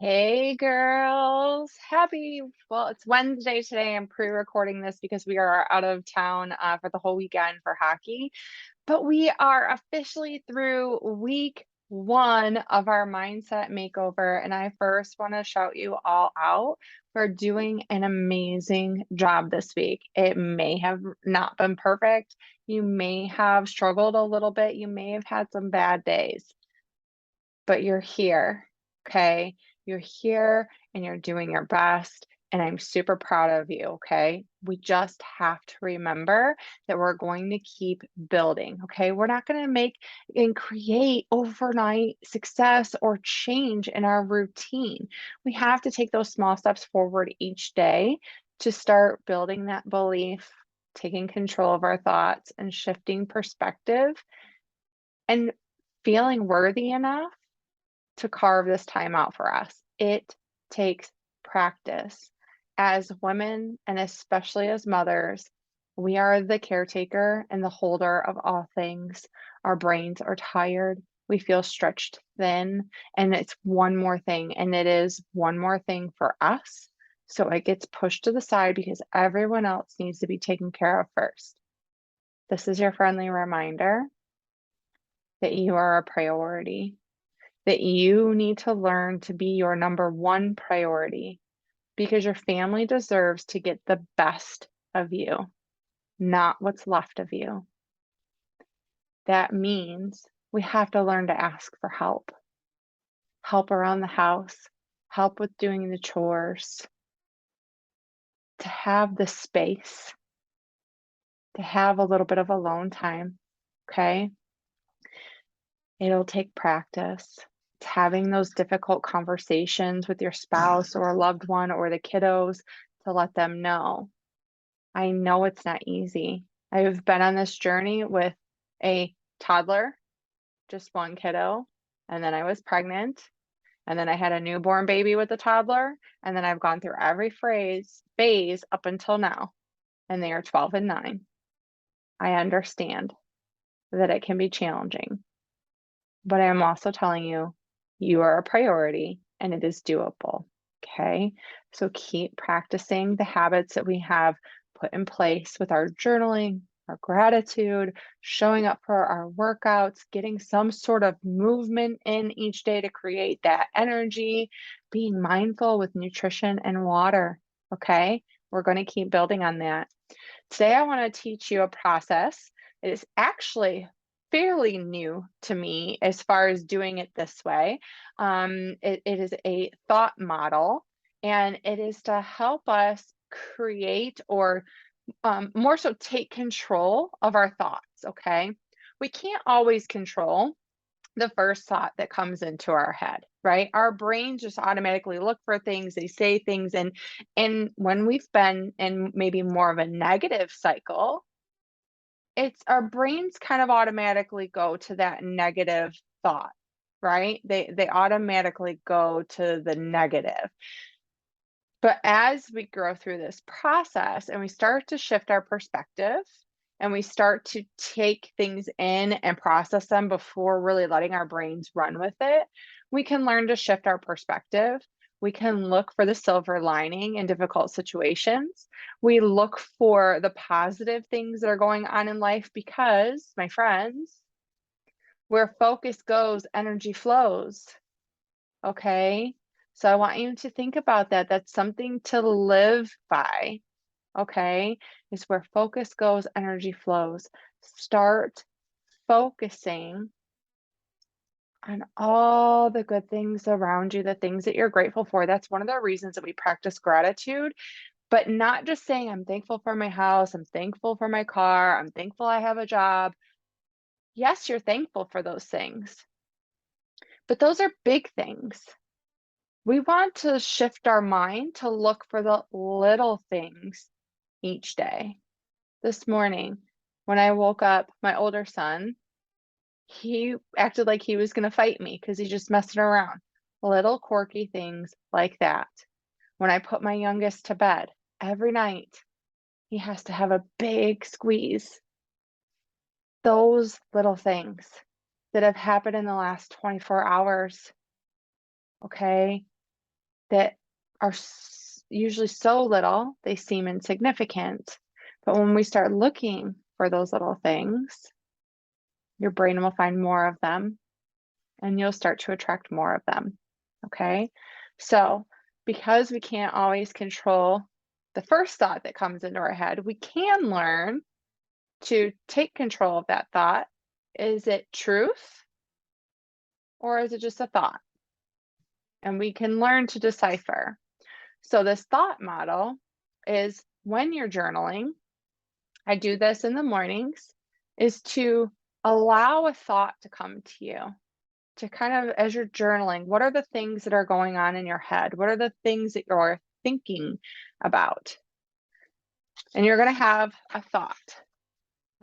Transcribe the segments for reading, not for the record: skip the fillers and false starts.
Hey girls, it's Wednesday today. I'm pre-recording this because we are out of town for the whole weekend for hockey, but we are officially through week one of our mindset makeover. And I first want to shout you all out for doing an amazing job this week. It may have not been perfect. You may have struggled a little bit. You may have had some bad days, but you're here, okay? You're here and you're doing your best, and I'm super proud of you, okay? We just have to remember that we're going to keep building, okay? We're not going to make and create overnight success or change in our routine. We have to take those small steps forward each day to start building that belief, taking control of our thoughts, and shifting perspective and feeling worthy enough to carve this time out for us. It takes practice. As women, and especially as mothers, we are the caretaker and the holder of all things. Our brains are tired. We feel stretched thin, and it's one more thing, and it is one more thing for us. So it gets pushed to the side because everyone else needs to be taken care of first. This is your friendly reminder that you are a priority, that you need to learn to be your number one priority because your family deserves to get the best of you, not what's left of you. That means we have to learn to ask for help around the house, help with doing the chores, to have the space, to have a little bit of alone time. Okay. It'll take practice. It's having those difficult conversations with your spouse or a loved one or the kiddos to let them know. I know it's not easy. I've been on this journey with a toddler, just one kiddo, and then I was pregnant, and then I had a newborn baby with a toddler, and then I've gone through every phase up until now, and they are 12 and 9. I understand that it can be challenging. But I am also telling you, you are a priority and it is doable. Okay. So keep practicing the habits that we have put in place with our journaling, our gratitude, showing up for our workouts, getting some sort of movement in each day to create that energy, being mindful with nutrition and water. Okay. We're going to keep building on that. Today, I want to teach you a process. It is actually fairly new to me as far as doing it this way. It is a thought model, and it is to help us create or more so take control of our thoughts. Okay. We can't always control the first thought that comes into our head, right? Our brains just automatically look for things, they say things, and when we've been in maybe more of a negative cycle, it's our brains kind of automatically go to that negative thought, right? They automatically go to the negative. But as we grow through this process and we start to shift our perspective and we start to take things in and process them before really letting our brains run with it, we can learn to shift our perspective. We can look for the silver lining in difficult situations. We look for the positive things that are going on in life because, my friends, where focus goes, energy flows. Okay. So I want you to think about that. That's something to live by. Okay. Is where focus goes, energy flows. Start focusing on all the good things around you, the things that you're grateful for. That's one of the reasons that we practice gratitude, but not just saying, I'm thankful for my house, I'm thankful for my car, I'm thankful I have a job. Yes, you're thankful for those things, but those are big things. We want to shift our mind to look for the little things each day. This morning, when I woke up, my older son, he acted like he was going to fight me because he's just messing around. Little quirky things like that. When I put my youngest to bed every night, he has to have a big squeeze. Those little things that have happened in the last 24 hours, okay? that are usually so little, they seem insignificant. But when we start looking for those little things, your brain will find more of them and you'll start to attract more of them. Okay. So, because we can't always control the first thought that comes into our head, we can learn to take control of that thought. Is it truth or is it just a thought? And we can learn to decipher. So, this thought model is when you're journaling, I do this in the mornings, is to allow a thought to come to you. To kind of, as you're journaling, what are the things that are going on in your head? What are the things that you're thinking about? And you're going to have a thought.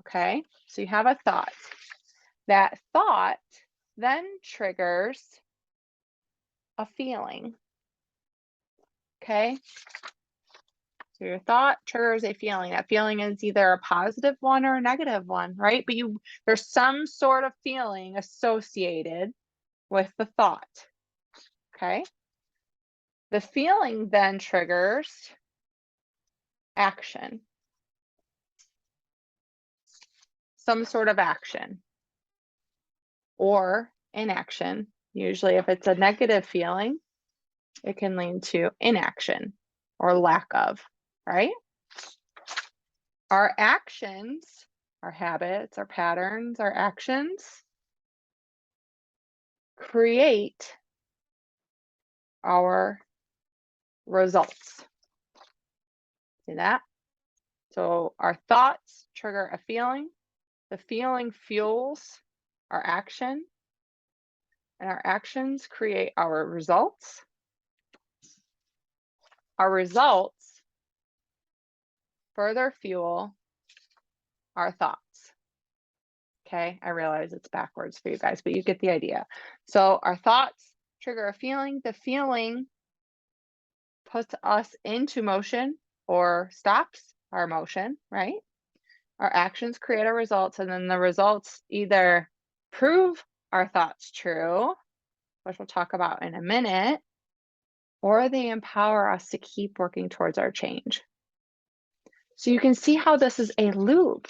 Okay. So you have a thought. That thought then triggers a feeling. Okay. So your thought triggers a feeling. That feeling is either a positive one or a negative one, right? But there's some sort of feeling associated with the thought. Okay. The feeling then triggers action, some sort of action or inaction. Usually, if it's a negative feeling, it can lead to inaction or lack of, right? Our actions, our habits, our patterns, our actions create our results. See that? So our thoughts trigger a feeling, the feeling fuels our action, and our actions create our results. Our results further fuel our thoughts. Okay, I realize it's backwards for you guys, but you get the idea. So our thoughts trigger a feeling, the feeling puts us into motion or stops our motion, right? Our actions create our results, and then the results either prove our thoughts true, which we'll talk about in a minute, or they empower us to keep working towards our change. So you can see how this is a loop.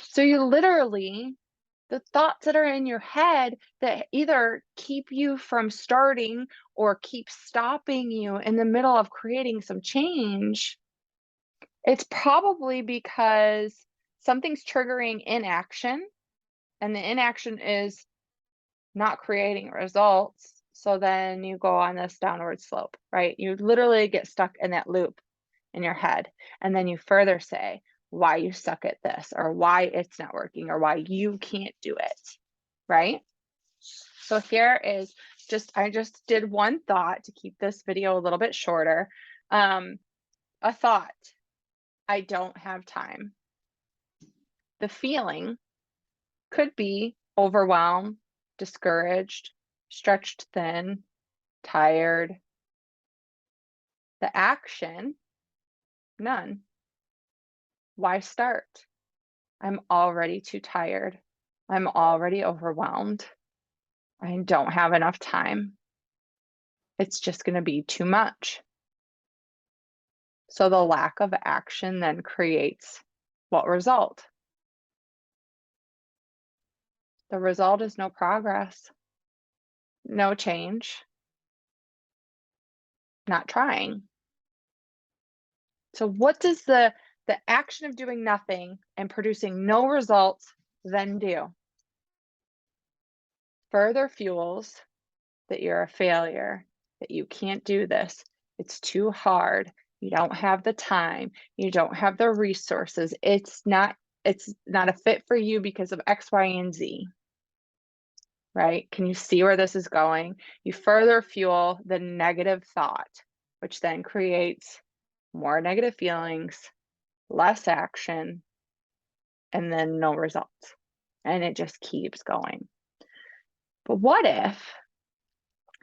So you literally, the thoughts that are in your head that either keep you from starting or keep stopping you in the middle of creating some change, it's probably because something's triggering inaction, and the inaction is not creating results. So then you go on this downward slope, right? You literally get stuck in that loop in your head. And then you further say why you suck at this, or why it's not working, or why you can't do it, right? So here is I just did one thought to keep this video a little bit shorter. A thought, I don't have time. The feeling could be overwhelmed, discouraged, stretched thin, tired. The action, none. Why start? I'm already too tired. I'm already overwhelmed. I don't have enough time. It's just going to be too much. So the lack of action then creates what result? The result is no progress, no change, not trying. So what does the action of doing nothing and producing no results then do? Further fuels that you're a failure, that you can't do this. It's too hard. You don't have the time. You don't have the resources. It's not a fit for you because of X, Y, and Z. Right? Can you see where this is going? You further fuel the negative thought, which then creates more negative feelings, less action, and then no results. And it just keeps going. But what if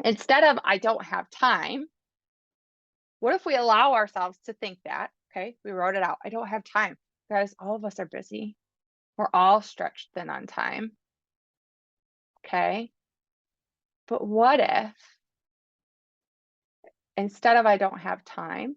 instead of I don't have time, what if we allow ourselves to think that? Okay, we wrote it out. I don't have time. Guys, all of us are busy. We're all stretched thin on time. Okay. But what if Instead of I don't have time,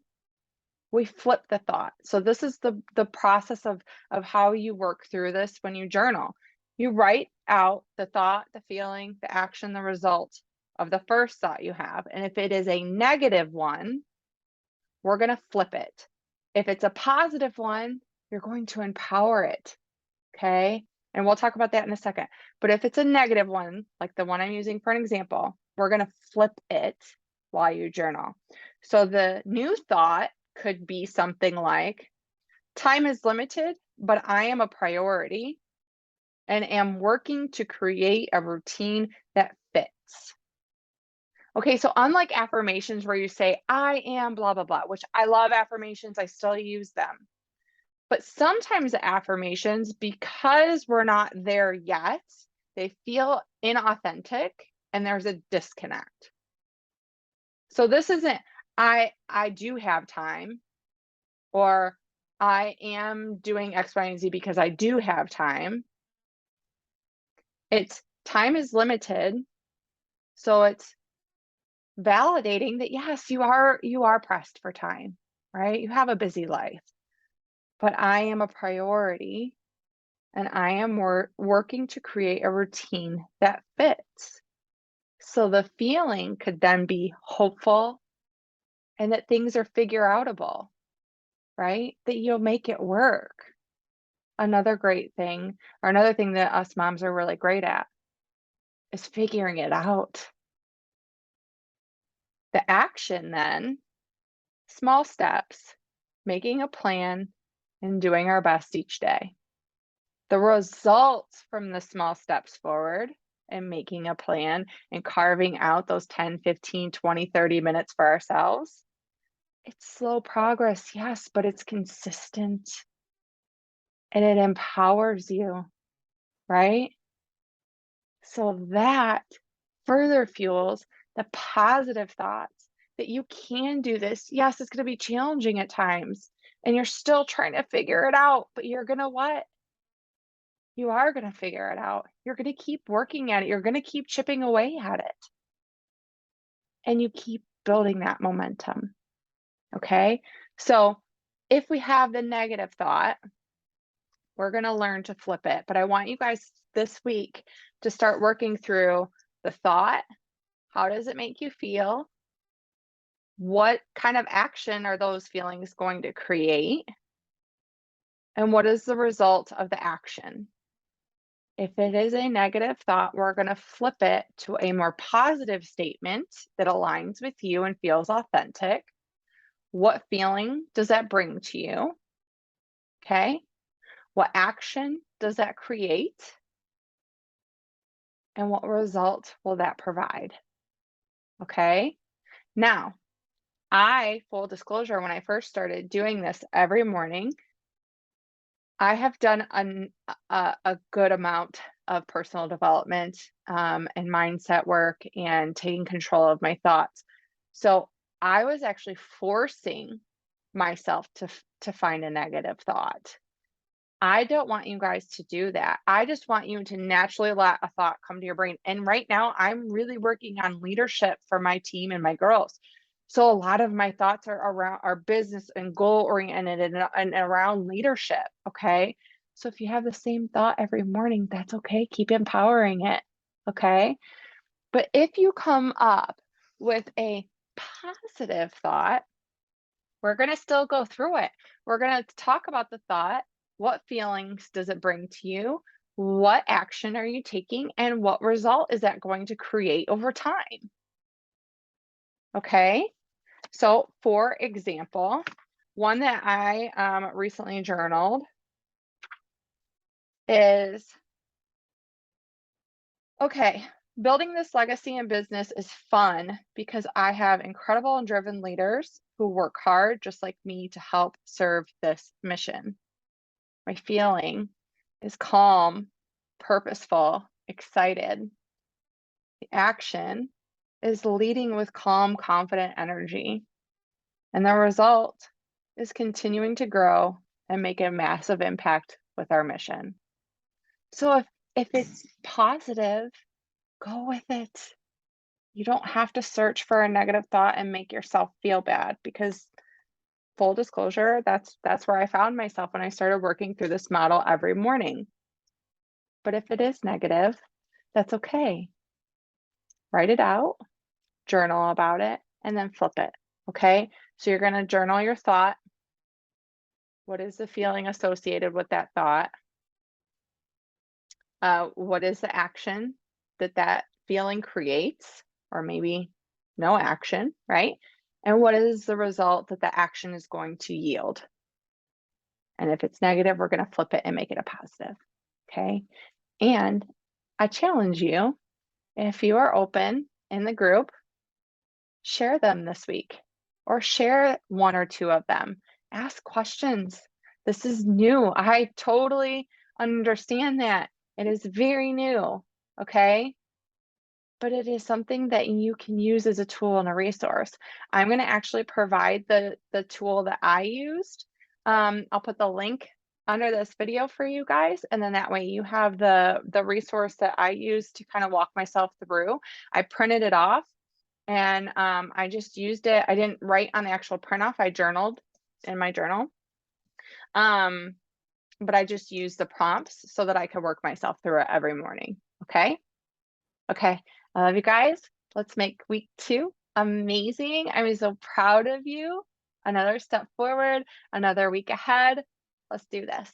we flip the thought. So this is the process of how you work through this when you journal. You write out the thought, the feeling, the action, the result of the first thought you have. And if it is a negative one, we're going to flip it. If it's a positive one, you're going to empower it. Okay? And we'll talk about that in a second. But if it's a negative one, like the one I'm using for an example, we're going to flip it while you journal. So the new thought could be something like, time is limited, but I am a priority and am working to create a routine that fits. Okay, so unlike affirmations where you say, I am blah, blah, blah, which I love affirmations, I still use them. But sometimes affirmations, because we're not there yet, they feel inauthentic and there's a disconnect. So this isn't, I do have time, or I am doing X, Y, and Z because I do have time. It's time is limited. So it's validating that yes, you are pressed for time, right? You have a busy life, but I am a priority and I am working to create a routine that fits. So the feeling could then be hopeful and that things are figure outable, right? That you'll make it work. Another great thing, or another thing that us moms are really great at, is figuring it out. The action then, small steps, making a plan, and doing our best each day. The results from the small steps forward and making a plan and carving out those 10, 15, 20, 30 minutes for ourselves. It's slow progress, yes, but it's consistent and it empowers you, right? So that further fuels the positive thoughts that you can do this. Yes, it's going to be challenging at times and you're still trying to figure it out, but you're going to what? You are going to figure it out. You're going to keep working at it. You're going to keep chipping away at it. And you keep building that momentum. Okay. So if we have the negative thought, we're going to learn to flip it. But I want you guys this week to start working through the thought. How does it make you feel? What kind of action are those feelings going to create? And what is the result of the action? If it is a negative thought, we're going to flip it to a more positive statement that aligns with you and feels authentic. What feeling does that bring to you? Okay. What action does that create? And what result will that provide? Okay. Now, full disclosure, when I first started doing this every morning, I have done a good amount of personal development and mindset work and taking control of my thoughts. So I was actually forcing myself to find a negative thought. I don't want you guys to do that. I just want you to naturally let a thought come to your brain. And right now, I'm really working on leadership for my team and my girls. So a lot of my thoughts are around our business and goal oriented and around leadership. Okay. So if you have the same thought every morning, that's okay. Keep empowering it. Okay. But if you come up with a positive thought, we're going to still go through it. We're going to talk about the thought. What feelings does it bring to you? What action are you taking? And what result is that going to create over time? Okay. So, for example, one that I recently journaled is, okay, building this legacy in business is fun because I have incredible and driven leaders who work hard just like me to help serve this mission. My feeling is calm, purposeful, excited. The action is leading with calm, confident energy. And the result is continuing to grow and make a massive impact with our mission. So if it's positive, go with it. You don't have to search for a negative thought and make yourself feel bad, because full disclosure, that's where I found myself when I started working through this model every morning. But if it is negative, that's okay. Write it out, journal about it, and then flip it. Okay? So you're going to journal your thought. What is the feeling associated with that thought? What is the action that that feeling creates? Or maybe no action, right? And what is the result that the action is going to yield? And if it's negative, we're going to flip it and make it a positive. Okay? And I challenge you, if you are open in the group, share them this week or share one or two of them. Ask questions. This is new. I totally understand that. It is very new. Okay? But it is something that you can use as a tool and a resource. I'm going to actually provide the tool that I used. I'll put the link under this video for you guys, and then that way you have the resource that I used to kind of walk myself through. I printed it off, and I just used it. I didn't write on the actual print off. I journaled in my journal. But I just used the prompts so that I could work myself through it every morning. Okay. Okay, I love you guys. Let's make week 2 amazing. I'm so proud of you. Another step forward, another week ahead. Let's do this.